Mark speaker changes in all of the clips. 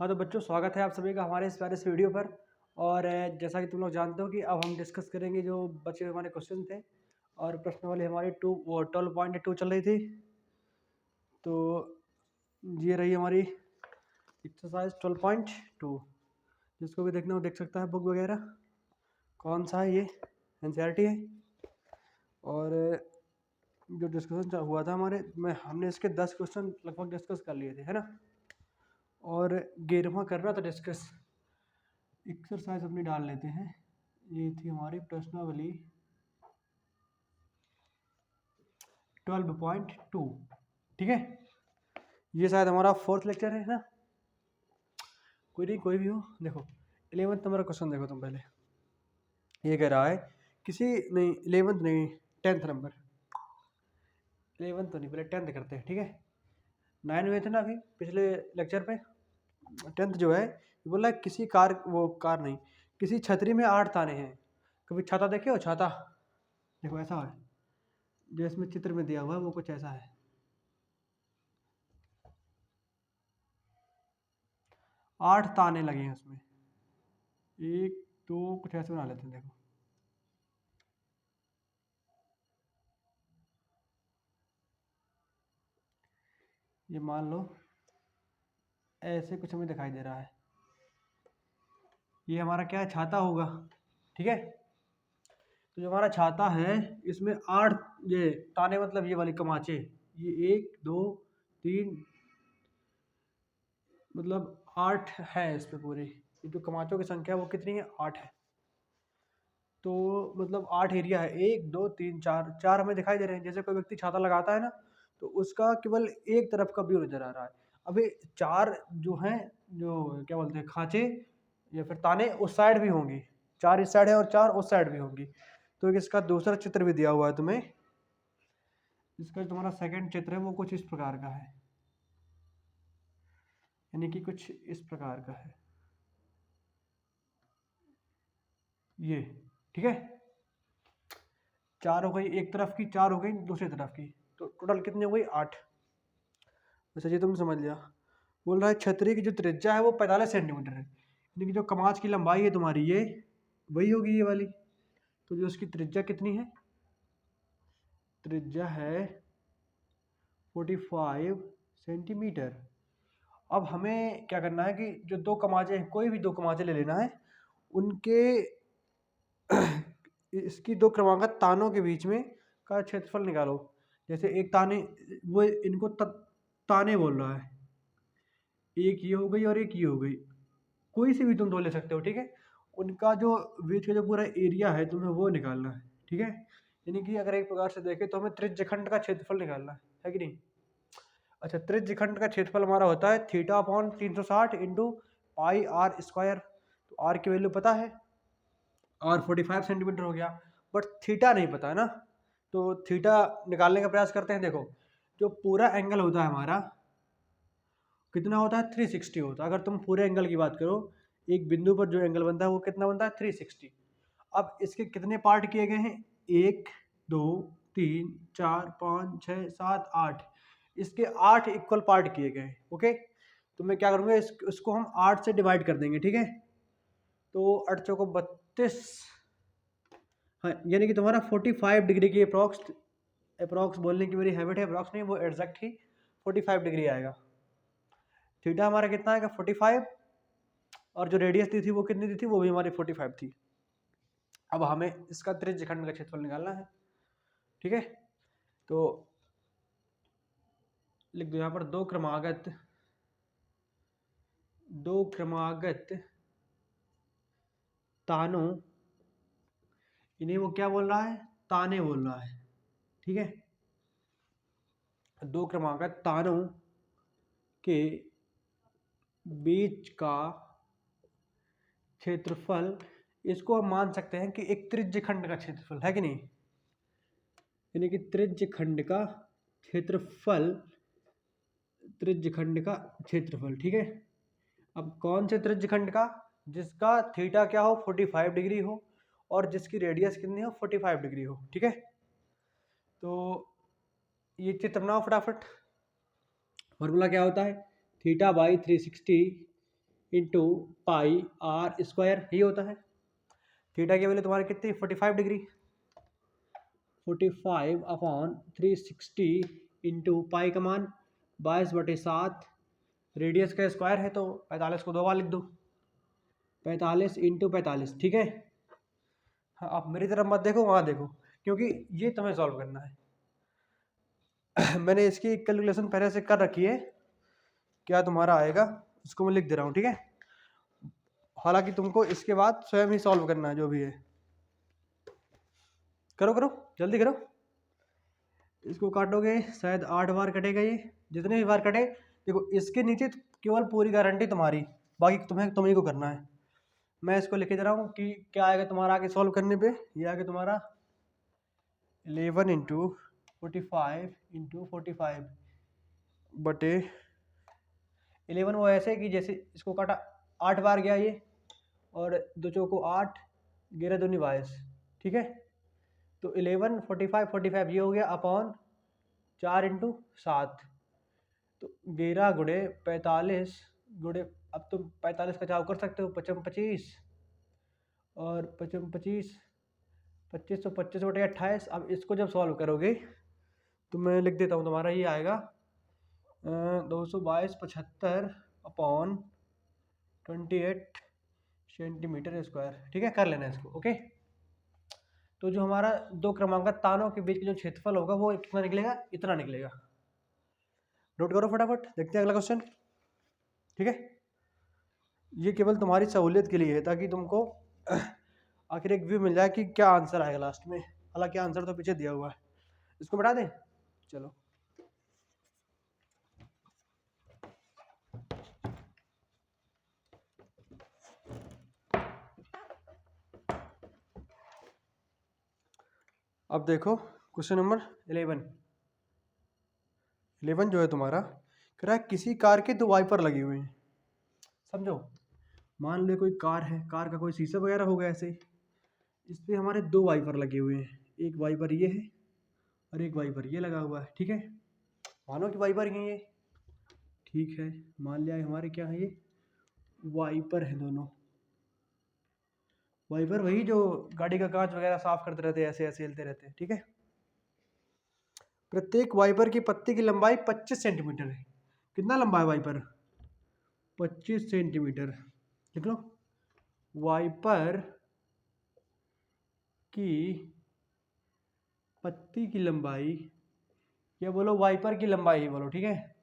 Speaker 1: हाँ तो बच्चों, स्वागत है आप सभी का हमारे इस प्यारे इस वीडियो पर। और जैसा कि तुम लोग जानते हो कि अब हम डिस्कस करेंगे जो बचे हुए हमारे क्वेश्चन थे। और प्रश्नावली हमारी 12.2 चल रही थी। तो ये रही हमारी एक्सरसाइज 12.2। जिसको भी देखना हो देख सकता है, बुक वगैरह कौन सा है, ये एनसीईआरटी है। और जो डिस्कशन हुआ था हमने इसके 10 क्वेश्चन लगभग डिस्कस कर लिए थे, है ना। और 11वां करना था डिस्कस। एक्सरसाइज अपनी डाल लेते हैं। ये थी हमारी प्रश्नावली 12.2। ठीक है, ये शायद हमारा 4th लेक्चर है ना। कोई नहीं, कोई भी हो। देखो 11th नंबर क्वेश्चन देखो तुम पहले। ये कह रहा है किसी नहीं, 11th नहीं, 10th नंबर। 11th तो नहीं, पहले 10th करते हैं, ठीक है। 9 हुए थे ना अभी पिछले लेक्चर पे। 10th जो है बोला है किसी कार नहीं, किसी छतरी में 8 ताने हैं। कभी छाता देखे हो? छाता देखो ऐसा है, जो इसमें चित्र में दिया हुआ है वो कुछ ऐसा है। 8 ताने लगे हैं उसमें, 1 2 कुछ ऐसे बना लेते हैं। देखो ये मान लो ऐसे कुछ हमें दिखाई दे रहा है। ये हमारा क्या है? छाता होगा, ठीक है। तो जो हमारा छाता है इसमें 8 ये ताने, मतलब ये वाली कमाचे, ये 1 2 3, मतलब 8 है इस पे पूरी। ये जो कमाचों की संख्या है वो कितनी है? 8 है। तो मतलब 8 एरिया है, 1 2 3 4, 4 हमें दिखाई दे रहे हैं। जैसे कोई व्यक्ति छाता लगाता है ना, तो उसका केवल एक तरफ का व्यू नजर आ रहा है। अभी 4 जो हैं, जो क्या बोलते हैं, खांचे या फिर ताने उस साइड भी होंगी। 4 इस साइड है और 4 उस साइड भी होंगी। तो एक इसका दूसरा चित्र भी दिया हुआ है तुम्हें। इसका जो तुम्हारा सेकंड चित्र है वो कुछ इस प्रकार का है, यानी कि कुछ इस प्रकार का है ये, ठीक है। 4 हो गई एक तरफ की, 4 हो गई दूसरी तरफ की, तो टोटल कितनी हो गई? 8। वैसे ये तुम समझ लिया। बोल रहा है छतरी की जो त्रिज्या है वो 45 सेंटीमीटर है, यानी कि जो कमाच की लंबाई है तुम्हारी ये वही होगी, ये वाली। तो जो उसकी त्रिज्या कितनी है? त्रिज्या है 45 सेंटीमीटर। अब हमें क्या करना है कि जो दो कमाचे हैं, कोई भी दो कमाचे ले लेना है, उनके इसकी दो क्रमागत तानों के बीच में का क्षेत्रफल निकालो। जैसे एक ताने, वो इनको ताने बोल रहा है, एक ये हो गई और एक ये हो गई। कोई सी भी तुम दो ले सकते हो, ठीक है। उनका जो बीच का जो पूरा एरिया है तुम्हें वो निकालना है, ठीक है। यानी कि अगर एक प्रकार से देखें तो हमें त्रिज्यखंड का क्षेत्रफल निकालना है कि नहीं। अच्छा, त्रिज्यखंड का क्षेत्रफल हमारा होता है theta upon 360 into pi r square. तो आर की वैल्यू पता है, आर 45 सेंटीमीटर हो गया, बट थीटा नहीं पता है ना। तो थीटा निकालने का प्रयास करते हैं। देखो जो पूरा एंगल होता है हमारा कितना होता है? 360 होता है। अगर तुम पूरे एंगल की बात करो, एक बिंदु पर जो एंगल बनता है वो कितना बनता है? 360। अब इसके कितने पार्ट किए गए हैं? 1 2 3 4 5 6 7 8। इसके 8 इक्वल पार्ट किए गए हैं, ओके। तो मैं क्या करूँगा, इसको हम 8 से डिवाइड कर देंगे, ठीक है। तो 8 चौको 32, हाँ, यानी कि तुम्हारा 45 डिग्री की अप्रॉक्स बोलने की मेरी हैबिट है, अप्रॉक्स नहीं, वो एग्जैक्ट ही 45 डिग्री आएगा। थीटा हमारा कितना आएगा? 45। और जो रेडियस दी थी वो कितनी दी थी? वो भी हमारी 45 थी। अब हमें इसका त्रिज्यखंड का क्षेत्रफल निकालना है, ठीक है। तो लिख दो यहाँ पर दो क्रमागत तानों, इन्हें वो क्या बोल रहा है? ताने बोल रहा है, ठीक है। दो क्रमागत तानों के बीच का क्षेत्रफल, इसको हम मान सकते हैं कि एक त्रिज्यखंड का क्षेत्रफल है कि नहीं। यानी कि त्रिज्यखंड का क्षेत्रफल, त्रिज्यखंड का क्षेत्रफल, ठीक है। अब कौन से त्रिज्यखंड का? जिसका थीटा क्या हो? 45 डिग्री हो, और जिसकी रेडियस कितनी हो? 45 डिग्री हो, ठीक है। तो ये चित्र बनाओ फटाफट। फॉर्मूला क्या होता है? Theta by 360 into pi r square, यही होता है। थीटा की वैल्यू तुम्हारी कितनी 45 डिग्री, 45/360 इंटू पाई का मान 22/7, रेडियस का स्क्वायर है तो 45 को 2 बार लिख दो, 45 इंटू 45, ठीक है। हाँ, आप मेरी तरफ मत देखो, वहाँ देखो, क्योंकि ये तुम्हें सॉल्व करना है। मैंने इसकी कैलकुलेशन पहले से कर रखी है, क्या तुम्हारा आएगा उसको मैं लिख दे रहा हूँ, ठीक है। हालांकि तुमको इसके बाद स्वयं ही सॉल्व करना है जो भी है। करो करो जल्दी करो, इसको काटोगे शायद 8 बार कटेगा ये, जितने भी बार कटे। देखो इसके नीचे केवल पूरी गारंटी तुम्हारी, बाकी तुम्ही को करना है। मैं इसको लिखे दे रहा हूँ कि क्या आएगा तुम्हारा आगे सॉल्व करने पे। ये आगे तुम्हारा 11 इंटू 45 इंटू 45 बटे 11। वो ऐसे कि जैसे इसको काटा 8 बार गया ये, और 2 चौको 8, 11 दूनी 22, ठीक है। तो 11 45 45 ये हो गया अपॉन 4 इंटू 7, तो 11 गुणे 45 गुणे, अब तुम 45 का चाव कर सकते हो, 55 25 और 55 25 25 तो 25 बटे 28। अब इसको जब सॉल्व करोगे तो मैं लिख देता हूँ, तुम्हारा ये आएगा 222/75 अपॉन 28 सेंटीमीटर स्क्वायर, ठीक है। कर लेना इसको, ओके। तो जो हमारा दो क्रमांक तानों के बीच का जो क्षेत्रफल होगा वो कितना निकलेगा, इतना निकलेगा। नोट करो फटाफट, देखते हैं अगला क्वेश्चन, ठीक है। ये केवल तुम्हारी सहूलियत के लिए है, ताकि तुमको आखिर एक व्यू मिल जाए कि क्या आंसर आएगा लास्ट में। हालांकि आंसर तो पीछे दिया हुआ है, इसको बढ़ा दें, चलो। अब देखो क्वेश्चन नंबर 11 जो है तुम्हारा, कह रहा है किसी कार के 2 वाइपर लगे हुए हैं। समझो, मान लो कोई कार है, कार का कोई शीशा वगैरह होगा ऐसे, इस पे हमारे 2 वाइपर लगे हुए हैं। एक वाइपर ये है और एक वाइपर ये लगा हुआ है, ठीक है। मानो कि वाइपर ही ये, ठीक है, मान लिया हमारे क्या है, ये वाइपर है दोनों। वाइपर वही जो गाड़ी का कांच वगैरह साफ करते रहते हैं, ऐसे ऐसे हिलते रहते हैं, ठीक है। प्रत्येक वाइपर की पत्ती की लंबाई 25 सेंटीमीटर है। कितना लंबा है वाइपर, 25 सेंटीमीटर। लिख लो, वाइपर की पत्ती की लंबाई, या बोलो वाइपर की लंबाई ही बोलो, ठीक है।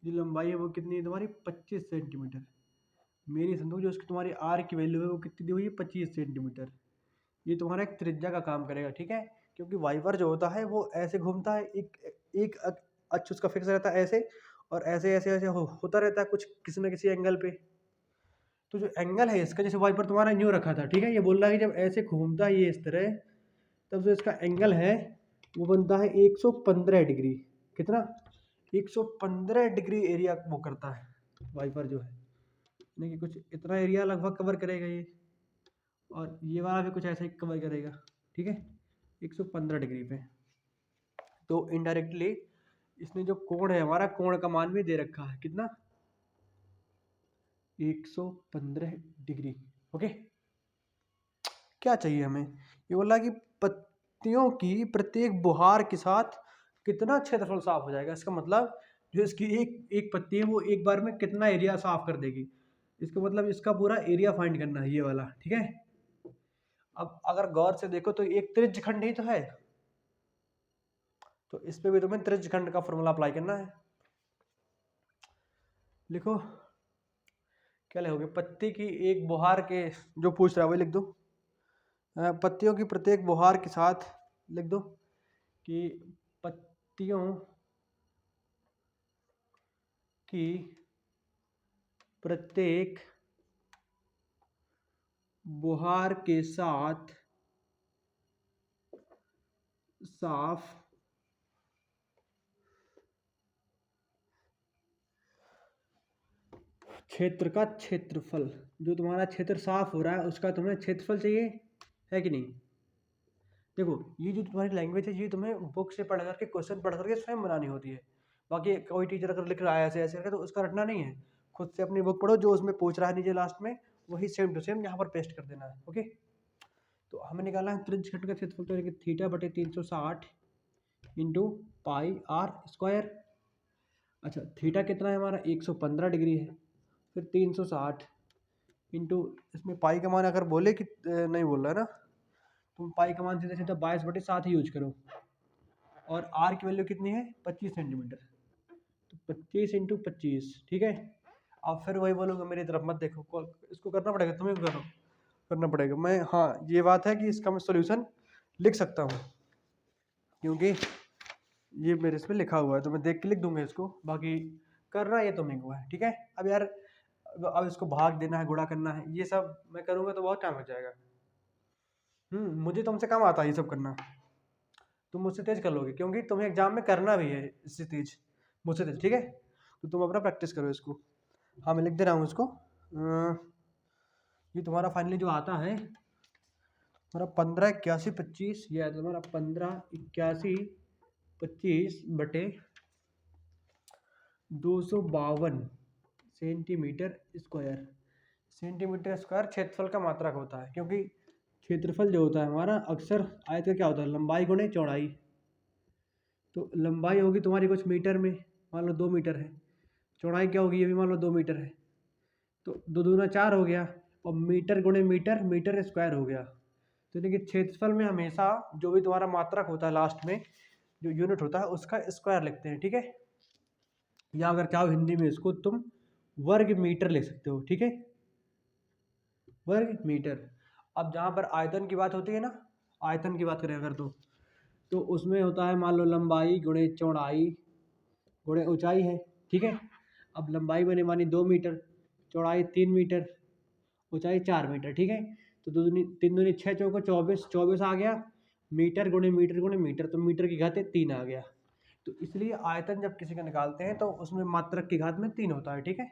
Speaker 1: जो लंबाई है वो कितनी है तुम्हारी, 25 सेंटीमीटर। मेरी समझो जो उसकी तुम्हारी आर की वैल्यू है वो कितनी दी हुई है, 25 सेंटीमीटर। ये तुम्हारा एक त्रिज्या का काम करेगा, ठीक है। क्योंकि वाइपर जो होता है वो ऐसे घूमता है, एक अक्ष उसका फिक्स रहता है ऐसे, और ऐसे ऐसे ऐसे होता रहता है कुछ किसी न किसी एंगल पे। तो जो एंगल है इसका, जैसे वाइपर तुम्हारा न्यू रखा था, ठीक है, ये बोल रहा है कि जब ऐसे घूमता है ये इस तरह, तब जो इसका एंगल है वो बनता है 115 डिग्री। कितना, 115 डिग्री एरिया वो करता है वाइपर जो है, यानी कि कुछ इतना एरिया लगभग कवर करेगा ये, और ये वाला भी कुछ ऐसा ही कवर करेगा, ठीक है, 115 डिग्री पे। तो इनडायरेक्टली इसने जो कोण है हमारा, कोण का मान भी दे रखा है, कितना, 115 डिग्री, ओके। क्या चाहिए हमें, ये बोला कि पत्तियों की प्रत्येक बुहार के साथ कितना क्षेत्रफल साफ हो जाएगा। इसका मतलब जो इसकी एक एक पत्ती है वो एक बार में कितना एरिया साफ कर देगी, इसका मतलब इसका पूरा एरिया फाइंड करना है, ये वाला, ठीक है। अब अगर गौर से देखो तो एक त्रिज्यखंड ही तो है, तो इस पे भी तुम्हें त्रिज्यखंड का फॉर्मूला अप्लाई करना है। लिखो, क्या लिखोगे, पत्ती की एक बुहार के, जो पूछ रहा है वही लिख दो। पत्तियों की प्रत्येक बुहार के साथ लिख दो कि पत्तियों की प्रत्येक बुहार के साथ साफ क्षेत्र का क्षेत्रफल, जो तुम्हारा क्षेत्र साफ हो रहा है उसका तुम्हें क्षेत्रफल चाहिए, है कि नहीं। देखो ये जो तुम्हारी लैंग्वेज है ये तुम्हें बुक से पढ़ करके, क्वेश्चन पढ़ करके स्वयं बनानी होती है। बाकी कोई टीचर अगर लिख रहा है ऐसे ऐसे करके तो उसका रटना नहीं है, खुद से अपनी बुक पढ़ो, जो उसमें पूछ रहा है नीचे लास्ट में वही सेम टू सेम यहाँ पर पेस्ट कर देना है। ओके, तो हमें निकालना है त्रिज्यखंड का क्षेत्रफल, तो थीटा बटे 360 इंटू पाई आर स्क्वायर। अच्छा, थीटा कितना है हमारा 115 डिग्री है, फिर 360 इंटू इसमें पाई का मान अगर बोले कि नहीं बोल रहा है ना, तुम पाई का मान सीधे सीधा 22/7 ही यूज करो, और आर की वैल्यू कितनी है 25 सेंटीमीटर, तो 25 इंटू 25, ठीक है। आप फिर वही बोलोगे मेरी तरफ मत देखो, इसको करना पड़ेगा, तुम्हें करना पड़ेगा। मैं, हाँ ये बात है कि इसका मैं सोल्यूशन लिख सकता हूँ, क्योंकि ये मेरे इसमें लिखा हुआ है, तो मैं देख के लिख दूंगा इसको, बाकी करना ये तुम्हें को है, ठीक है। अब यार, अब इसको भाग देना है, गुणा करना है, ये सब मैं करूँगा तो बहुत टाइम हो जाएगा। मुझे तुमसे कम आता है ये सब करना, तुम मुझसे तेज कर लोगे, क्योंकि तुम्हें एग्जाम में करना भी है इससे तेज, मुझसे तेज, ठीक है। तो तुम अपना प्रैक्टिस करो इसको। हाँ, मैं लिख दे रहा हूँ इसको। ये तुम्हारा फाइनली जो आता है तुम्हारा 158125, ये है तुम्हारा 158125 बटे 252 सेंटीमीटर स्क्वायर। सेंटीमीटर स्क्वायर क्षेत्रफल का मात्रक होता है, क्योंकि क्षेत्रफल जो होता है हमारा अक्सर आयत का क्या होता है, लंबाई गुणे चौड़ाई। तो लंबाई होगी तुम्हारी कुछ मीटर में, मान लो 2 मीटर है, चौड़ाई क्या होगी, ये भी मान लो 2 मीटर है, तो 2 दूना 4 हो गया, और मीटर गुणे मीटर, मीटर स्क्वायर हो गया। तो देखिए क्षेत्रफल में हमेशा जो भी तुम्हारा मात्रक होता है लास्ट में जो यूनिट होता है उसका स्क्वायर लिखते हैं, ठीक है। या अगर चाहो हिंदी में इसको तुम वर्ग मीटर लिख सकते हो, ठीक है, वर्ग मीटर। अब जहाँ पर आयतन की बात होती है ना, आयतन की बात करें अगर तो उसमें होता है मान लो लंबाई गुणे चौड़ाई गुणे ऊंचाई है, ठीक है। अब लंबाई मैंने मानी 2 मीटर, चौड़ाई 3 मीटर, ऊंचाई 4 मीटर, ठीक है। तो 2 दूनी 3 दूनी 6 चौको 24, 24 आ गया, मीटर गुणे मीटर गुणे मीटर, तो मीटर की घात 3 आ गया। तो इसलिए आयतन जब किसी का निकालते हैं तो उसमें मात्रक की घात में 3 होता है, ठीक है।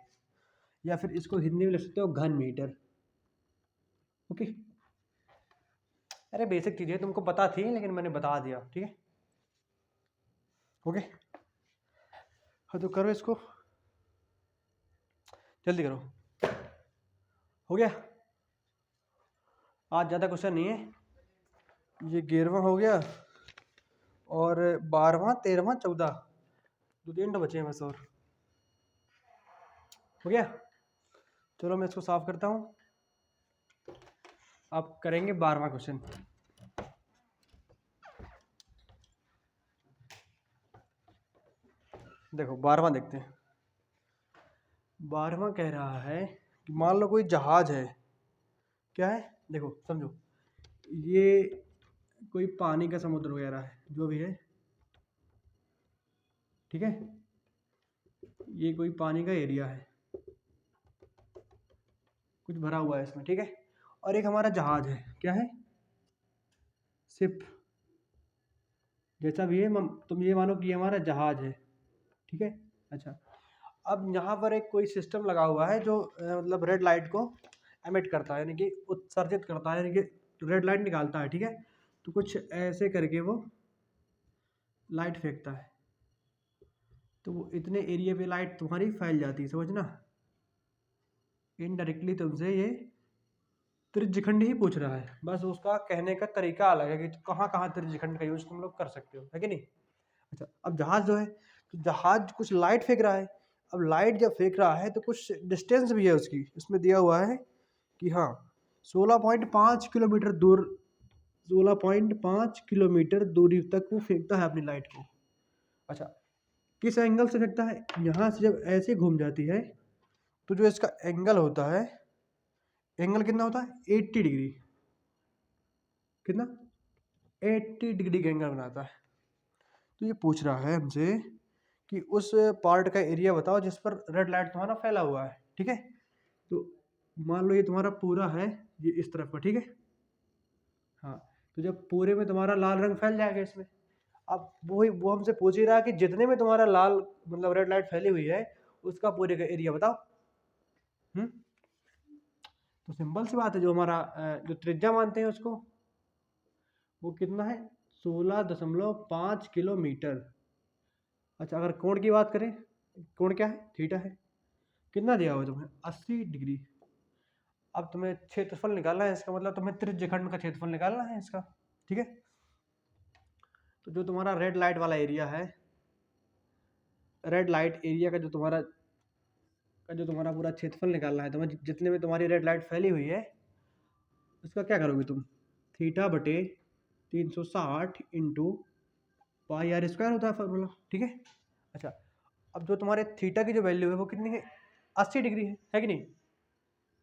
Speaker 1: या फिर इसको हिंदी में लिख सकते हो घन मीटर। ओके, अरे बेसिक चीज़ें तुमको पता थी लेकिन मैंने बता दिया, ठीक है। ओके, हाँ तो करो इसको, जल्दी करो। हो गया, आज ज़्यादा क्वेश्चन नहीं है, ये 11वां हो गया, और 12वां 13वां 14, 2-3 तो बचे हैं बस, और हो गया। चलो मैं इसको साफ करता हूँ, आप करेंगे 12वां क्वेश्चन। देखो 12वां देखते हैं। 12वां कह रहा है कि मान लो कोई जहाज है, क्या है, देखो समझो, ये कोई पानी का समुद्र वगैरह है, जो भी है, ठीक है, ये कोई पानी का एरिया है, कुछ भरा हुआ है इसमें, ठीक है। और एक हमारा जहाज है, क्या है, शिप, जैसा भी है, तुम ये मानो कि ये हमारा जहाज है, ठीक है। अच्छा, अब यहाँ पर एक कोई सिस्टम लगा हुआ है जो मतलब रेड लाइट को एमिट करता है, यानी कि उत्सर्जित करता है, यानी कि रेड लाइट निकालता है, ठीक है। तो कुछ ऐसे करके वो लाइट फेंकता है, तो वो इतने एरिया पे लाइट तुम्हारी फैल जाती है, समझना। इनडायरेक्टली तुमसे ये त्रिज्यखंड ही पूछ रहा है, बस उसका कहने का तरीका अलग है कि कहाँ कहाँ त्रिज्यखंड का यूज तुम लोग कर सकते हो, है कि नहीं। अच्छा, अब जहाज जो है, तो जहाज कुछ लाइट फेंक रहा है। अब लाइट जब फेंक रहा है तो कुछ डिस्टेंस भी है उसकी, इसमें दिया हुआ है कि हाँ 16.5 किलोमीटर दूर, 16.5 किलोमीटर दूरी तक वो फेंकता है अपनी लाइट को। अच्छा, किस एंगल से फेंकता है, यहाँ से जब ऐसे घूम जाती है तो जो इसका एंगल होता है, एंगल कितना होता है 80 डिग्री, कितना 80 डिग्री का एंगल बनाता है। तो ये पूछ रहा है हमसे कि उस पार्ट का एरिया बताओ जिस पर रेड लाइट तुम्हारा फैला हुआ है, ठीक है। तो मान लो ये तुम्हारा पूरा है, ये इस तरफ का, ठीक है। हाँ, तो जब पूरे में तुम्हारा लाल रंग फैल जाएगा इसमें, अब वो हमसे पूछ ही रहा है कि जितने में तुम्हारा लाल मतलब रेड लाइट फैली हुई है उसका पूरे का एरिया बताओ। तो सिंपल सी बात है, जो हमारा जो त्रिज्या मानते हैं उसको, वो कितना है 16.5 किलोमीटर, अच्छा, अगर कोण की बात करें, कोण क्या है, थीटा है। कितना दिया हुआ है तुम्हें, 80 डिग्री। अब तुम्हें क्षेत्रफल निकालना है इसका, मतलब तुम्हें त्रिज्यखंड का क्षेत्रफल निकालना है इसका। ठीक है, तो जो तुम्हारा रेड लाइट वाला एरिया है, रेड लाइट एरिया का जो तुम्हारा पूरा क्षेत्रफल निकालना है तुम्हें, जितने में तुम्हारी रेड लाइट फैली हुई है, उसका क्या करोगे तुम, थीटा बटे 360 इंटू पाई आर स्क्वायर होता है फॉर्मूला। ठीक है, अच्छा, अब जो तुम्हारे थीटा की जो वैल्यू है वो कितनी है, 80 डिग्री है कि नहीं।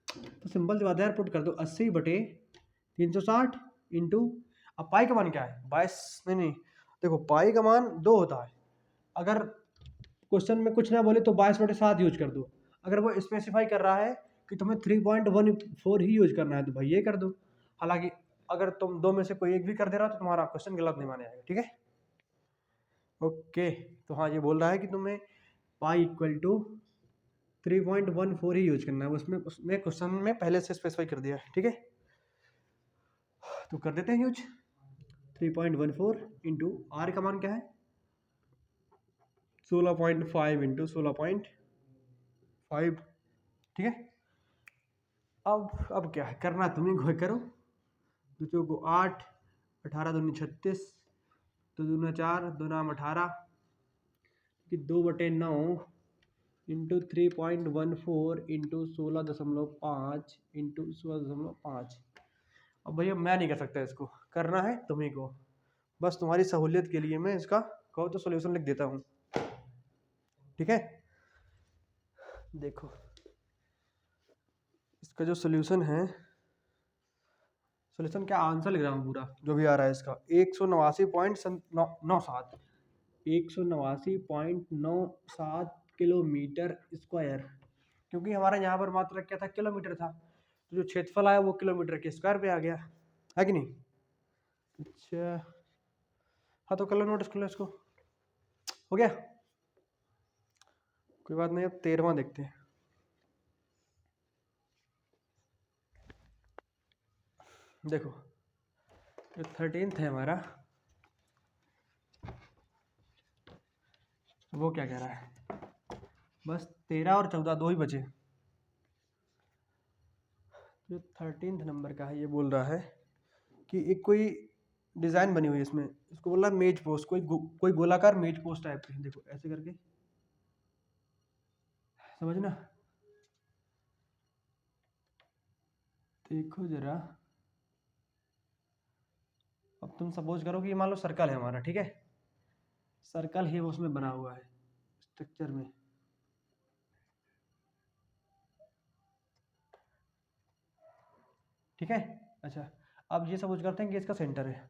Speaker 1: तो सिंपल सी बात है यार, पुट कर दो 80/360 इंटू, अब पाई का मान क्या है, 22, नहीं, देखो पाई का मान 2 होता है। अगर क्वेश्चन में कुछ ना बोले तो 22/7 यूज कर दो। अगर वो स्पेसिफाई कर रहा है कि तुम्हें 3.14 ही यूज करना है तो भाई ये कर दो। हालांकि अगर तुम दो में से कोई एक भी कर दे रहा हो तो तुम्हारा क्वेश्चन गलत नहीं माना जाएगा। ठीक है, ओके। तो हाँ, ये बोल रहा है कि तुम्हें पाई इक्वल टू 3.14 ही यूज करना है, उसमें क्वेश्चन में पहले से स्पेसिफाई कर दिया है। ठीक है, तो कर देते हैं यूज। 3.14 इंटू आर का मान क्या है, 16.5 इंटू 16.5। ठीक है, अब क्या है करना, तुम्हें घोय करो। दो चौको 8, 18 दूनी 36, दो दूना 4, दो नाम 18 कि 2/9 इंटू 3.14 इंटू 16.5 इंटू 16.5। अब भैया मैं नहीं कर सकता, इसको करना है तुम्ही को। बस तुम्हारी सहूलियत के लिए मैं इसका कहो तो सॉल्यूशन लिख देता हूँ। ठीक है, देखो इसका जो सॉल्यूशन है, सॉल्यूशन क्या आंसर लिख रहा हूँ पूरा जो भी आ रहा है इसका, 189.97 189.97 किलोमीटर स्क्वायर। क्योंकि हमारा यहाँ पर मात्रा क्या था, किलोमीटर था, तो जो क्षेत्रफल आया वो किलोमीटर के स्क्वायर पे आ गया है कि नहीं। अच्छा, हाँ तो कर लो नोट इसको, हो गया, कोई बात नहीं। अब 13वां देखते हैं। देखो जो 13th है हमारा, वो क्या कह रहा है, बस 13 और 14 दो ही बचे। जो 13th नंबर का है ये बोल रहा है कि एक कोई डिज़ाइन बनी हुई है इसमें, इसको बोल रहा है मेज पोस्ट, कोई गोलाकार मेज पोस्ट टाइप की। देखो ऐसे करके समझना, देखो जरा। अब तुम सपोज करो कि ये मान लो सर्कल है हमारा, ठीक है, सर्कल ही उसमें बना हुआ है स्ट्रक्चर में। ठीक है, अच्छा, अब ये सपोज करते हैं कि इसका सेंटर है।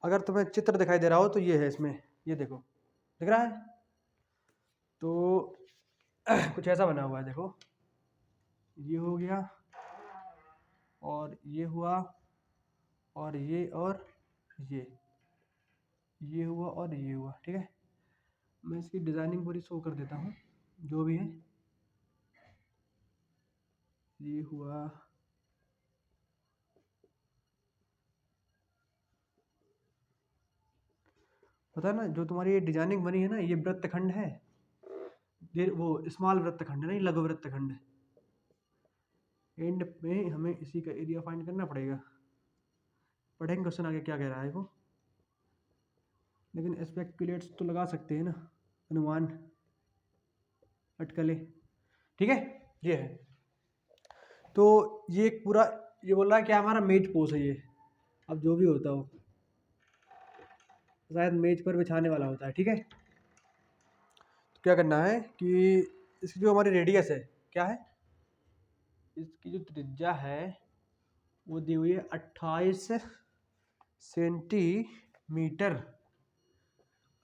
Speaker 1: अगर तुम्हें चित्र दिखाई दे रहा हो तो ये है इसमें, ये देखो दिख रहा है, तो कुछ ऐसा बना हुआ है। देखो ये हो गया, और ये हुआ, और ये हुआ, और ये हुआ। ठीक है, मैं इसकी डिज़ाइनिंग पूरी शो कर देता हूँ जो भी है। ये हुआ, पता है ना, जो तुम्हारी ये डिजाइनिंग बनी है ना, ये वृत्तखंड है, ये वो स्मॉल वृत्तखंड है, नहीं लघु वृत्तखंड है। एंड में हमें इसी का एरिया फाइंड करना पड़ेगा। पढ़ेंगे क्वेश्चन आगे क्या कह रहा है वो, लेकिन स्पेक्युलेट्स तो लगा सकते हैं ना, अनुमान, अटकलें। ठीक है, ये है। तो ये एक पूरा, ये बोल रहा है कि हमारा मेज पोस्ट है ये, अब जो भी होता हो, शायद मेज पर बिछाने वाला होता है। ठीक है, तो क्या करना है कि इसकी जो हमारी रेडियस है, क्या है, इसकी जो त्रिज्या है वो दी हुई है 28 सेंटीमीटर,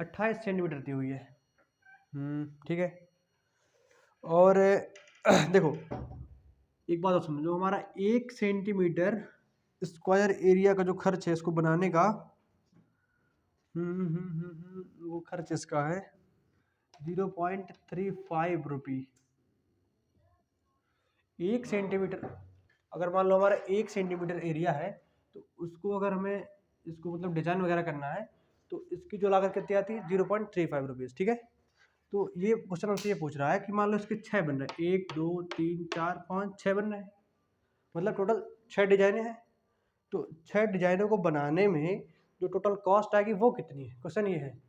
Speaker 1: 28 सेंटीमीटर दी हुई है। ठीक है, और देखो एक बात और समझो, हमारा 1 सेंटीमीटर स्क्वायर एरिया का जो खर्च है इसको बनाने का, वो खर्च इसका है 0.35 रुपी 1 सेंटीमीटर। अगर मान लो हमारा 1 सेंटीमीटर एरिया है, तो उसको अगर हमें इसको मतलब डिजाइन वगैरह करना है तो इसकी जो लागत कितनी आती है 0.35 रुपीज़। ठीक है, तो ये क्वेश्चन हमसे ये पूछ रहा है कि मान लो इसके 6 बन रहे हैं, 1 2 3 4 5 6 बन रहे हैं, मतलब टोटल 6 डिजाइने हैं। तो 6 डिजाइनों को बनाने में जो टोटल कॉस्ट आएगी वो कितनी है, क्वेश्चन ये है।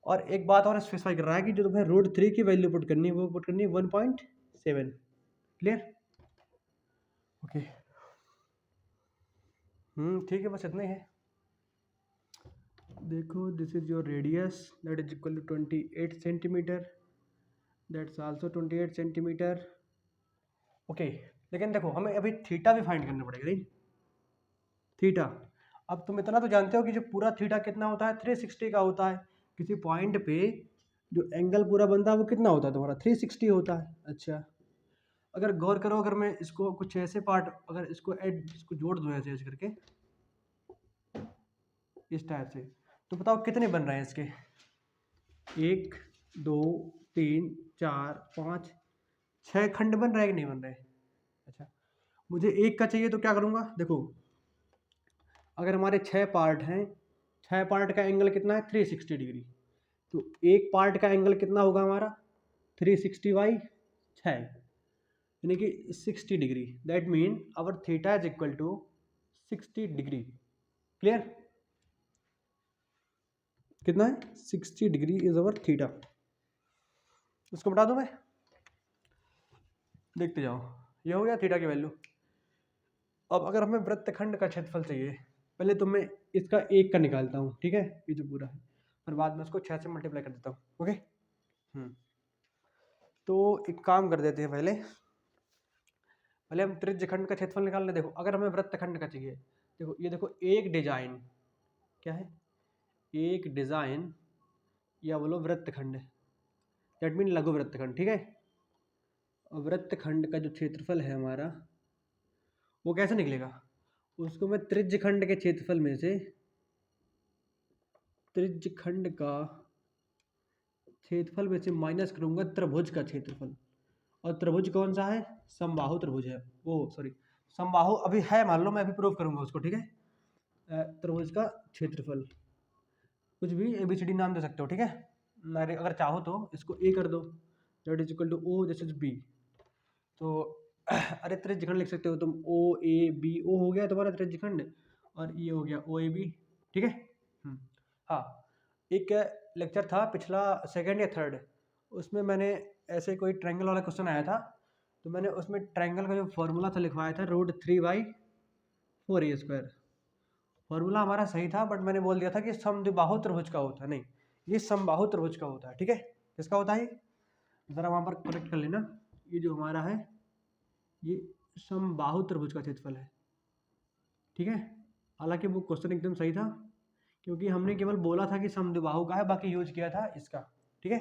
Speaker 1: और एक बात और स्पेसिफाई कर रहा है कि जो तुम्हें रूट 3 की वैल्यू पुट करनी है वो पुट करनी है 1.7। क्लियर? ओके, ठीक है, बस इतना ही है। देखो, this is your radius that is equal to 28 centimetre, that's also 28 centimetre. Okay, लेकिन देखो हमें अभी थीटा भी फाइंड करना पड़ेगा, नहीं? थीटा, अब तुम इतना तो जानते हो कि जो पूरा थीटा कितना होता है 360 का होता है। किसी पॉइंट पे जो एंगल पूरा बनता है वो कितना होता है तुम्हारा 360 होता है। अच्छा, अगर गौर करो, अगर मैं इसको कुछ ऐसे पार्ट, अगर इसको जोड़ दूं ऐसे करके इस टाइप से, तो बताओ कितने बन रहे हैं इसके? 1 2 3 4 5 6 खंड बन रहे हैं कि नहीं बन रहे? अच्छा, मुझे एक का चाहिए तो क्या करूँगा? देखो, अगर हमारे 6 पार्ट हैं, 6 पार्ट का एंगल कितना है 360 डिग्री, तो एक पार्ट का एंगल कितना होगा हमारा 360 बाई 6, यानी कि 60 degree. That mean our theta is equal to 60 degree. Clear? कितना है 60 डिग्री इज अवर थीटा। इसको बता दूं मैं, देखते जाओ, ये हो गया थीटा की वैल्यू। अब अगर हमें वृत्तखंड का क्षेत्रफल चाहिए, पहले तो मैं इसका एक का निकालता हूँ, ठीक है, ये जो पूरा है, और बाद में उसको 6 से मल्टीप्लाई कर देता हूँ। ओके, तो एक काम कर देते हैं, पहले हम त्रिज्यखंड का क्षेत्रफल निकाल लें। देखो, अगर हमें वृत्तखंड का चाहिए, देखो ये देखो, एक डिजाइन क्या है, एक डिजाइन या बोलो वृत्तखंड, दैट मीन लघु वृत्तखंड। ठीक है, वृत्तखंड का जो क्षेत्रफल है हमारा वो कैसे निकलेगा, उसको मैं त्रिज्यखंड के क्षेत्रफल में से त्रिज्यखंड का क्षेत्रफल में से माइनस करूंगा त्रिभुज का क्षेत्रफल। और त्रिभुज कौन सा है? समबाहु त्रिभुज है, वो सॉरी, समबाहु अभी है, मान लो, मैं अभी प्रूव करूंगा उसको। ठीक है, त्रिभुज का क्षेत्रफल, कुछ भी ABCD नाम दे सकते हो। ठीक है, अगर चाहो तो इसको A कर दो, that is equal to O, this is B। तो अरे त्रिज्यखंड लिख सकते हो तुम, OABO हो गया तुम्हारा त्रिज्यखंड, और ये हो गया OAB। ठीक है, हाँ, एक लेक्चर था पिछला, सेकंड या थर्ड, उसमें मैंने ऐसे कोई ट्रायंगल वाला क्वेश्चन आया था, तो मैंने उसमें ट्रायंगल का जो फॉर्मूला था लिखवाया था √3/4a²। फॉर्मूला हमारा सही था, बट मैंने बोल दिया था कि समद्विबाहु त्रिभुज का होता है, नहीं, ये समबाहु त्रिभुज का होता है। ठीक है, किसका होता है? जरा वहाँ पर करेक्ट कर लेना, ये जो हमारा है ये समबाहु त्रिभुज का क्षेत्रफल है। ठीक है, हालांकि वो क्वेश्चन एकदम सही था, क्योंकि हमने केवल बोला था कि समद्विबाहु का है, बाकी यूज किया था इसका। ठीक है,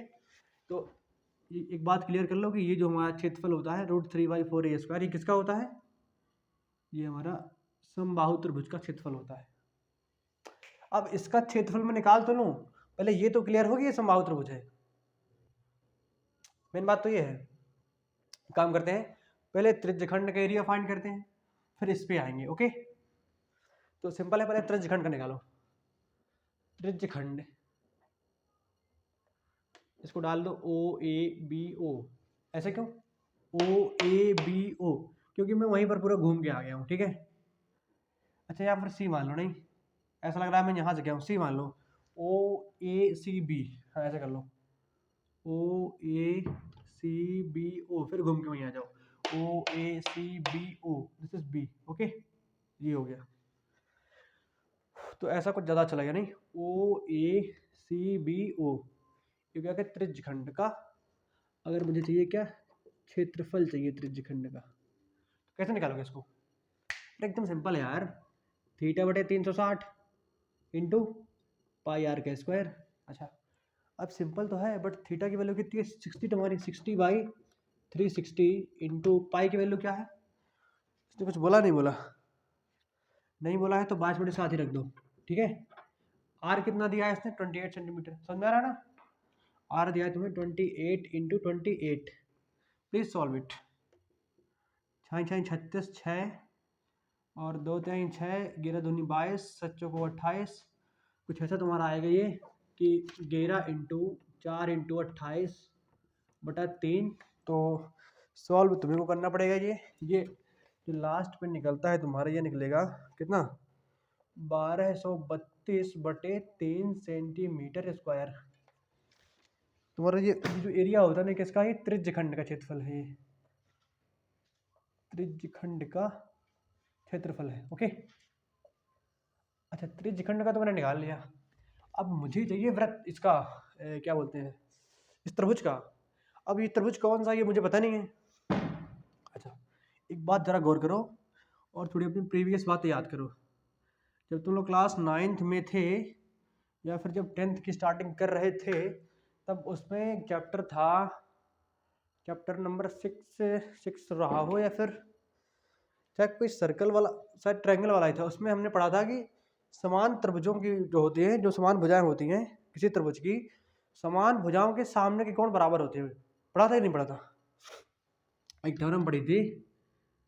Speaker 1: तो ये एक बात क्लियर कर लो कि ये जो हमारा क्षेत्रफल होता है √3/4a², ये किसका होता है? ये हमारा समबाहु त्रिभुज का क्षेत्रफल होता है। अब इसका क्षेत्रफल मैं निकाल तो लूँ, पहले ये तो क्लियर हो कि ये समबाहु त्रिभुज है। मेन बात तो ये है। काम करते हैं, पहले त्रिज्यखंड का एरिया फाइंड करते हैं, फिर इस पे आएंगे। ओके, तो सिंपल है, पहले त्रिज्यखंड का निकालो। त्रिज्यखंड, इसको डाल दो OABO। ऐसे क्यों OABO? क्योंकि मैं वहीं पर पूरा घूम के आ गया हूँ। ठीक है, अच्छा, यहाँ पर C मान लो, नहीं ऐसा लग रहा है मैं यहाँ से गया हूँ, C मान लो, OACB, हाँ ऐसे कर लो, OACBO, फिर घूम के वहीं आ जाओ, OACBO, this is B। Okay, ये हो गया, तो ऐसा कुछ ज़्यादा चलेगा नहीं, OACBO, ये क्या, त्रिज्यखंड का, अगर मुझे चाहिए क्या, क्षेत्रफल चाहिए त्रिज्यखंड का, तो कैसे निकालोगे इसको? एकदम सिंपल है यार, θ/360 इंटू πr²। अच्छा, अब सिंपल तो है, बट थीटा की वैल्यू कितनी है 60, तुम्हारी 60/360 इंटू पाई की वैल्यू क्या है? इसने कुछ बोला नहीं? बोला नहीं, बोला है तो 5 मिनट साथ ही रख दो। ठीक है, आर कितना दिया है इसने 28 सेंटीमीटर, समझ में आ रहा है ना? आर दिया है तुम्हें 28 इंटू 28। Please solve it. 6 6 36, 6 और 2 3 6, 11 दूनी 22, 7 चौको 28, कुछ ऐसा तुम्हारा आएगा ये कि 11 इंटू 4 इंटू 28/3। तो सॉल्व तुम्हें को करना पड़ेगा ये जो लास्ट पे निकलता है तुम्हारा ये निकलेगा कितना, 1232/3 सेंटीमीटर स्क्वायर। तुम्हारा ये जो एरिया होता है ना किसका, ये त्रिज्यखंड का क्षेत्रफल है, ये त्रिज्यखंड का क्षेत्रफल है। ओके, अच्छा त्रिज्यखंड का तो मैंने निकाल लिया। अब मुझे चाहिए वृत्त इसका क्या बोलते हैं, इस त्रिभुज का। अब ये त्रिभुज कौन सा ये मुझे पता नहीं है। अच्छा एक बात जरा गौर करो और थोड़ी अपनी प्रीवियस बातें याद करो। जब तुम लोग क्लास 9th में थे या फिर जब 10th की स्टार्टिंग कर रहे थे तब उसमें एक चैप्टर था, चैप्टर नंबर 6 रहा हो या फिर शायद कोई सर्कल वाला, शायद ट्रायंगल वाला ही था। उसमें हमने पढ़ा था कि समान त्रिभुजों की जो होती है, जो समान भुजाएं होती हैं किसी त्रिभुज की, समान भुजाओं के सामने के कोण बराबर होते हैं। पढ़ा था कि नहीं पढ़ा था? एक थ्योरम पढ़ी थी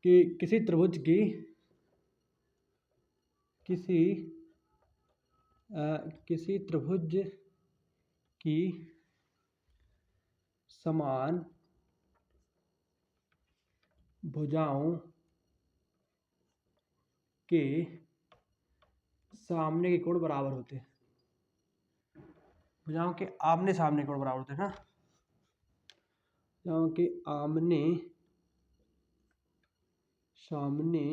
Speaker 1: कि किसी त्रिभुज की समान भुजाओं के सामने के कोण बराबर होते हैं। भुजाओं के आमने सामने कोण बराबर होते हैं ना, भुजाओं के आमने सामने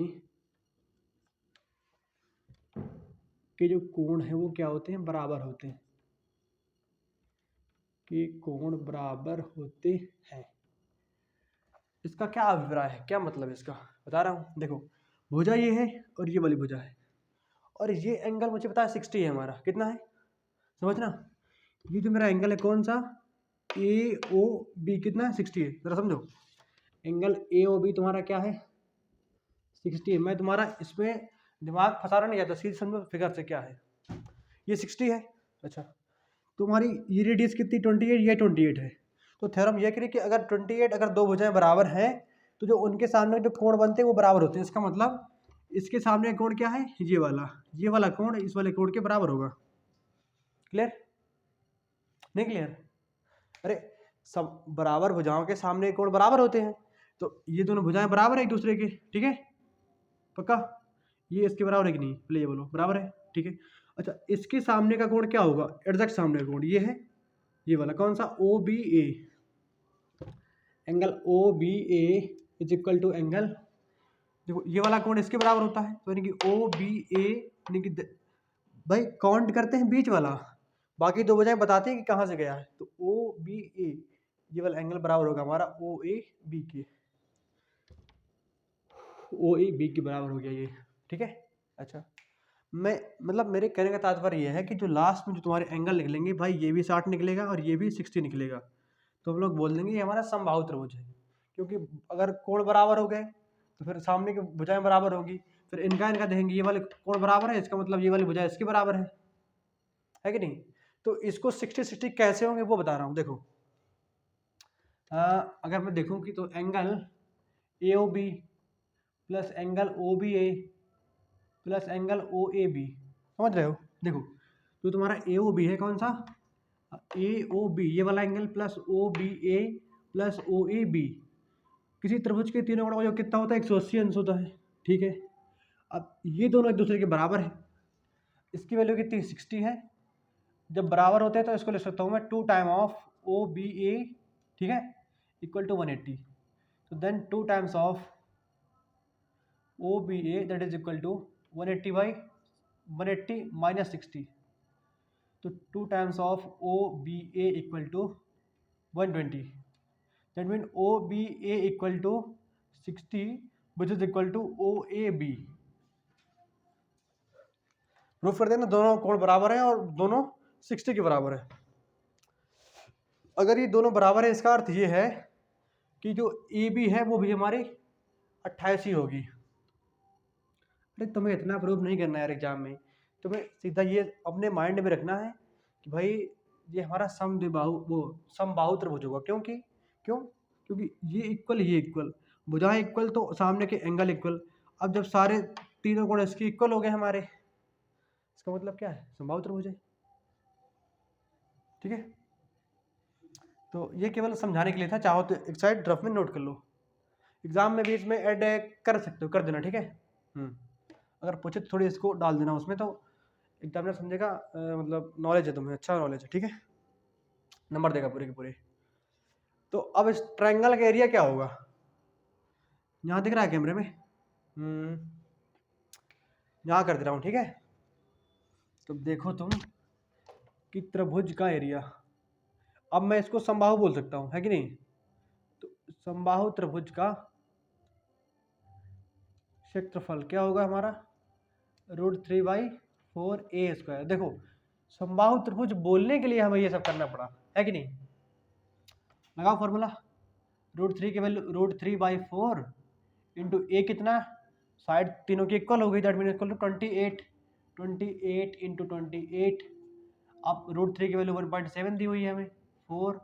Speaker 1: के जो कोण है वो क्या होते हैं, बराबर होते हैं, कि कोण बराबर होते हैं। इसका क्या अभिप्राय है, क्या मतलब है इसका, बता रहा हूँ। देखो भुजा ये है और ये वाली भुजा है और ये एंगल मुझे पता है 60 है हमारा, कितना है समझना। ये जो मेरा एंगल है कौन सा, AOB कितना है, 60 है। जरा समझो एंगल AOB तुम्हारा क्या है, 60 है। मैं तुम्हारा इसमें दिमाग फंसाना नहीं जाता, सीधे समझो फिगर से क्या है, ये 60 है। अच्छा तुम्हारी ये रेडियस कितनी 28, ये 28 है। तो थ्योरम ये करिए कि अगर 28 अगर दो भुजाएं बराबर हैं तो जो उनके सामने जो कोण बनते हैं वो बराबर होते हैं। इसका मतलब इसके सामने कोण क्या है, ये वाला कोण इस वाले कोण के बराबर होगा। क्लियर नहीं क्लियर? अरे सब बराबर भुजाओं के सामने कोण बराबर होते हैं, तो ये दोनों भुजाएं बराबर है एक दूसरे के, ठीक है पक्का। ये इसके बराबर है कि नहीं, पहले ये बोलो बराबर है, ठीक है। अच्छा इसके सामने का कोण क्या होगा, एग्जैक्ट सामने का कोण ये है, ये वाला कौन सा, OBA। Angle OBA is equal to angle, देखो ये वाला कोण इसके बराबर होता है, तो यानी कि OBA यानी कि भाई काउंट करते हैं बीच वाला, बाकी दो भुजाएं बताते हैं कि कहाँ से गया है। तो OBA ये वाला एंगल बराबर होगा हमारा OAB के बराबर हो गया ये, ठीक है। अच्छा मैं मतलब मेरे कहने का तात्पर्य ये है कि जो लास्ट में जो तुम्हारे एंगल निकलेंगे भाई ये भी 60 निकलेगा और ये भी 60 निकलेगा, तो हम लोग बोल देंगे ये हमारा समबाहु त्रिभुज है। क्योंकि अगर कोण बराबर हो गए तो फिर सामने की भुजाएं बराबर होगी, फिर इनका देखेंगे ये वाले कोण बराबर है, इसका मतलब ये वाली भुजाएं इसके बराबर है कि नहीं। तो इसको 60-60 कैसे होंगे वो बता रहा हूँ। देखो अगर मैं देखूँ कि तो angle AOB plus angle OBA plus angle OAB, समझ रहे हो। देखो तो तुम्हारा AOB है कौन सा, AOB ये वाला angle plus OBA plus OAB, किसी त्रिभुज के तीनों कोणों का योग कितना होता है, 180 अंश होता है, ठीक है। अब ये दोनों एक दूसरे के बराबर है, इसकी वैल्यू कितनी 60 है। जब बराबर होते हैं तो इसको लिख सकता हूँ मैं 2 टाइम ऑफ OBA, ठीक है, इक्वल टू 180। तो then 2 times of OBA that is equal to 180 minus 60, तो 2 times of OBA equal to 120, that mean OBA equal to 60 which is equal to OAB। Proof कर देना दोनों कोण बराबर है और दोनों 60 के बराबर है। अगर ये दोनों बराबर है इसका अर्थ ये है कि जो AB है वो भी हमारी 28 ही होगी। अरे तुम्हें इतना प्रूफ नहीं करना है यार एग्जाम में, तुम्हें सीधा ये अपने माइंड में रखना है कि भाई ये हमारा समबाहु त्रिभुज होगा। क्योंकि ये इक्वल, ये इक्वल, भुजाएं इक्वल तो सामने के एंगल इक्वल। अब जब सारे तीनों कोण इसके इक्वल हो गए हमारे, इसका मतलब क्या है, समबाहु त्रिभुज है। ठीक है, तो ये केवल समझाने के लिए था, चाहो तो एक साइड रफ में नोट कर लो, एग्जाम में भी इसमें ऐड कर सकते हो, कर देना। ठीक है, अगर पूछे तो थोड़ी इसको डाल देना उसमें, तो एग्जामिनर समझेगा मतलब नॉलेज है तुम्हें, अच्छा नॉलेज है। ठीक है, नंबर देगा पूरे के पूरे। तो अब इस ट्रायंगल का एरिया क्या होगा, यहाँ दिख रहा है कैमरे में, यहाँ कर दे रहा हूँ। ठीक है, तो देखो तुम कि त्रिभुज का एरिया, अब मैं इसको समबाहु बोल सकता हूँ, है कि नहीं। तो समबाहु त्रिभुज का क्षेत्रफल क्या होगा हमारा, √3/4a²। देखो समबाहु त्रिभुज बोलने के लिए हमें ये सब करना पड़ा, है कि नहीं। लगाओ फॉर्मूला, √3 के वैल्यू √3/4 इंटू ए कितना, साइड तीनों की इक्वल हो गई, that mean equal to 28, 28 into 28। अब √3 की वैल्यू 1.7 दी हुई है हमें, 4,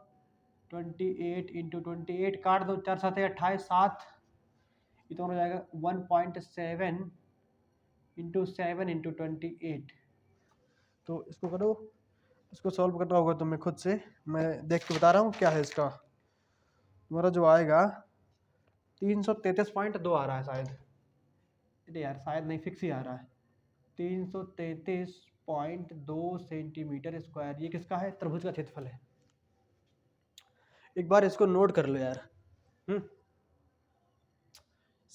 Speaker 1: 28 इंटू 28 काट दो, 4 7 28, 7, ये तो हो जाएगा 1.7 इंटू 7 इंटू 28। तो इसको करो, इसको सॉल्व करना होगा तुम्हें खुद से, मैं देख के बता रहा हूँ क्या है इसका। तुम्हारा जो आएगा 333.2 आ रहा है शायद, अरे यार शायद नहीं, फिक्स ही आ रहा है 333.2 सेंटीमीटर स्क्वायर। ये किसका है, त्रिभुज का क्षेत्रफल है। एक बार इसको नोट कर लो यार,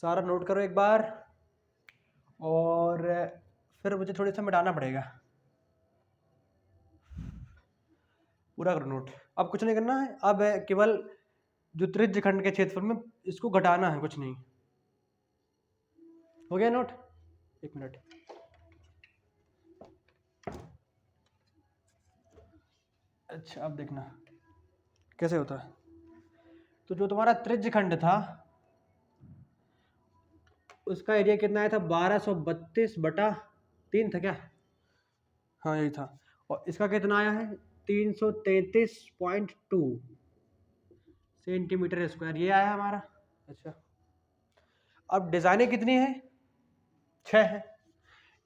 Speaker 1: सारा नोट करो एक बार, और फिर मुझे थोड़ी सा मिटाना पड़ेगा, पूरा करो नोट। अब कुछ नहीं करना है, अब केवल जो त्रिज्य खंड के क्षेत्रफल में इसको घटाना है, कुछ नहीं। हो गया नोट, एक मिनट। अच्छा अब देखना कैसे होता है। तो जो तुम्हारा त्रिज्य खंड था उसका एरिया कितना आया था, 1232/3 था क्या, हाँ यही था। और इसका कितना आया है, 333.2 सेंटीमीटर स्क्वायर, ये आया हमारा। अच्छा अब डिजाइनें कितनी है, 6 है,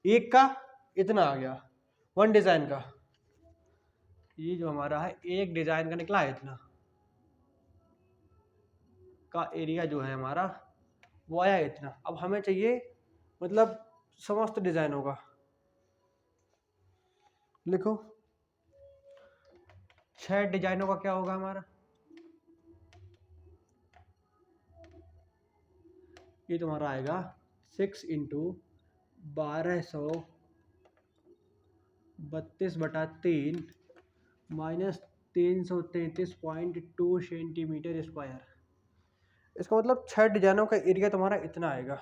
Speaker 1: एक का इतना आ गया, वन डिजाइन का, ये जो हमारा है एक डिजाइन का निकला है, इतना का एरिया जो है हमारा वो आया इतना। अब हमें चाहिए मतलब समस्त डिजाइनों का, लिखो 6 डिजाइनों का क्या होगा हमारा, ये तुम्हारा आएगा 6 इंटू 1232/3 माइनस 333.2 सेंटीमीटर स्क्वायर। इसका मतलब 6 डिजाइनों का एरिया तुम्हारा इतना आएगा।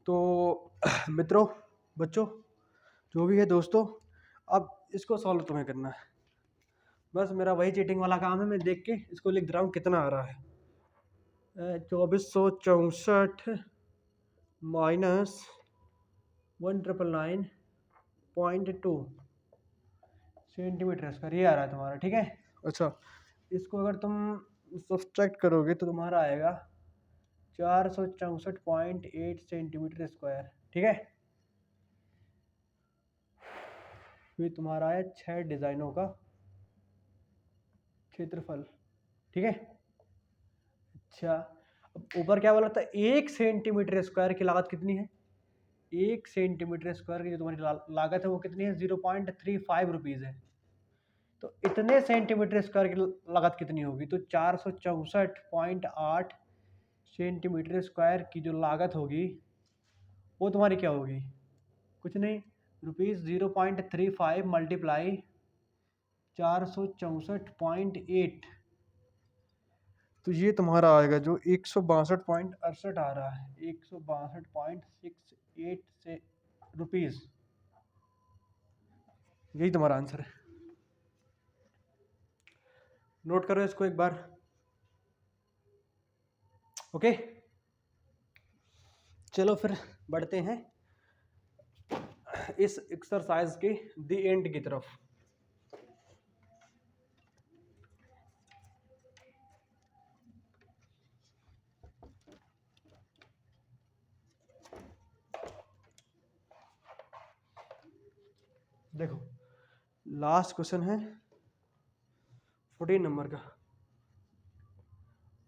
Speaker 1: तो मित्रों, बच्चों, जो भी है दोस्तों, अब इसको सॉल्व तुम्हें करना है, बस मेरा वही चीटिंग वाला काम है, मैं देख के इसको लिख दे रहा हूँ कितना आ रहा है, 2464 माइनस 1999.2 सेंटीमीटर स्क्वायर, ये आ रहा है तुम्हारा। ठीक है, अच्छा इसको अगर तुम सब्सट्रैक्ट करोगे तो तुम्हारा आएगा 464.8 सेंटीमीटर स्क्वायर। ठीक है, ये तुम्हारा है 6 डिजाइनों का क्षेत्रफल। ठीक है, अच्छा अब ऊपर क्या बोला था, 1 सेंटीमीटर स्क्वायर की लागत कितनी है, 1 सेंटीमीटर स्क्वायर की जो तुम्हारी लागत है वो कितनी है, 0.35 रुपीज़ है। तो इतने सेंटीमीटर स्क्वायर की लागत कितनी होगी, तो 464.8 सेंटीमीटर स्क्वायर की जो लागत होगी वो तुम्हारी क्या होगी, कुछ नहीं, ₹0.35 मल्टीप्लाई 464.8, तो ये तुम्हारा आएगा जो 162.68 आ रहा है, 162.68 से रुपीज़, यही तुम्हारा आंसर है। नोट करो इसको एक बार, ओके। चलो फिर बढ़ते हैं इस एक्सरसाइज के दी एंड की तरफ। देखो लास्ट क्वेश्चन है 14 नंबर का,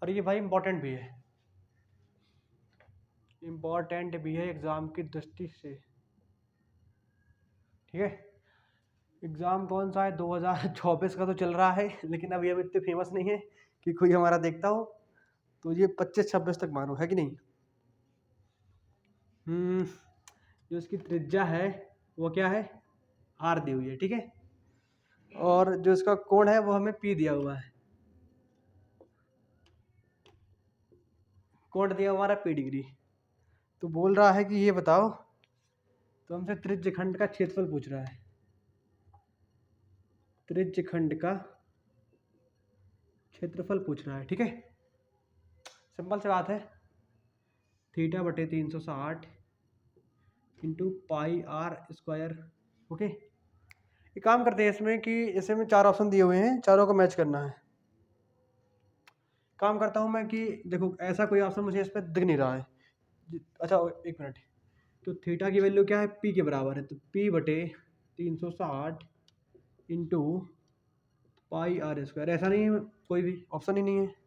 Speaker 1: और ये भाई इम्पोर्टेंट भी है, इम्पोर्टेंट भी है एग्ज़ाम की दृष्टि से। ठीक है, एग्ज़ाम कौन सा है, 2024 का तो चल रहा है, लेकिन अभी हम इतने फेमस नहीं है कि कोई हमारा देखता हो, तो ये 25-26 तक मानो, है कि नहीं। जो इसकी त्रिज्या है वो क्या है, आर दी हुई है, ठीक है, और जो इसका कोण है वो हमें पी दिया हुआ है, कोण दिया हमारा पी डिग्री। तो बोल रहा है कि ये बताओ, तो हमसे त्रिज्यखंड का क्षेत्रफल पूछ रहा है, त्रिज्यखंड का क्षेत्रफल पूछ रहा है। ठीक है, सिंपल सी बात है, थीटा बटे 360 into pi r square. Okay, एक काम करते हैं इसमें कि इसमें में 4 ऑप्शन दिए हुए हैं, चारों को मैच करना है। काम करता हूँ मैं कि देखो ऐसा कोई ऑप्शन मुझे इस पर दिख नहीं रहा है। अच्छा एक मिनट, तो थीटा की वैल्यू क्या है, पी के बराबर है, तो पी बटे 360 इंटू पाई आर स्क्वायर। ऐसा नहीं है, कोई भी ऑप्शन ही नहीं है।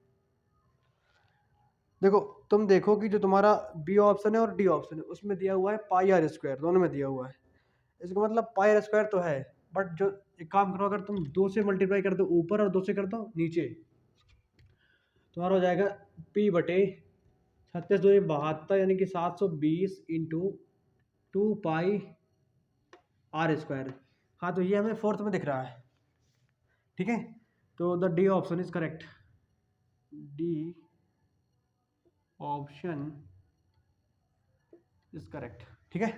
Speaker 1: देखो तुम देखो कि जो तुम्हारा बी ऑप्शन है और डी ऑप्शन है उसमें दिया हुआ है पाई आर स्क्वायर, दोनों में दिया हुआ है। इसका मतलब पाई आर स्क्वायर तो है, बट जो एक काम करो, अगर तुम 2 से मल्टीप्लाई कर दो ऊपर और 2 से कर दो नीचे, तुम्हारा हो जाएगा पी बटे 36×2 = 72, यानी कि 720 इंटू 2 पाई आर स्क्वायर। हाँ, तो ये हमें फोर्थ में दिख रहा है। ठीक है, तो the D option is correct, D option is correct. ठीक है,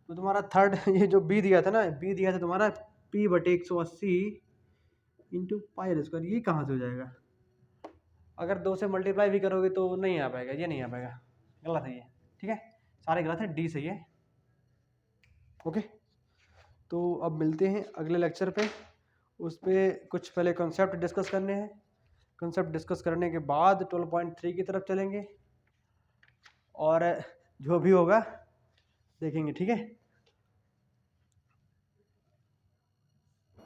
Speaker 1: तो तुम्हारा थर्ड ये जो बी दिया था ना, बी दिया था तुम्हारा पी बटे 180 इंटू पाई आर स्क्वायर, ये कहाँ से हो जाएगा। अगर 2 से मल्टीप्लाई भी करोगे तो नहीं आ पाएगा, ये नहीं आ पाएगा, गलत है ये। ठीक है, सारे गलत है, डी सही है। ओके, तो अब मिलते हैं अगले लेक्चर पे, उस पर कुछ पहले कॉन्सेप्ट डिस्कस करने हैं, कॉन्सेप्ट डिस्कस करने के बाद 12.3 की तरफ चलेंगे, और जो भी होगा देखेंगे। ठीक है।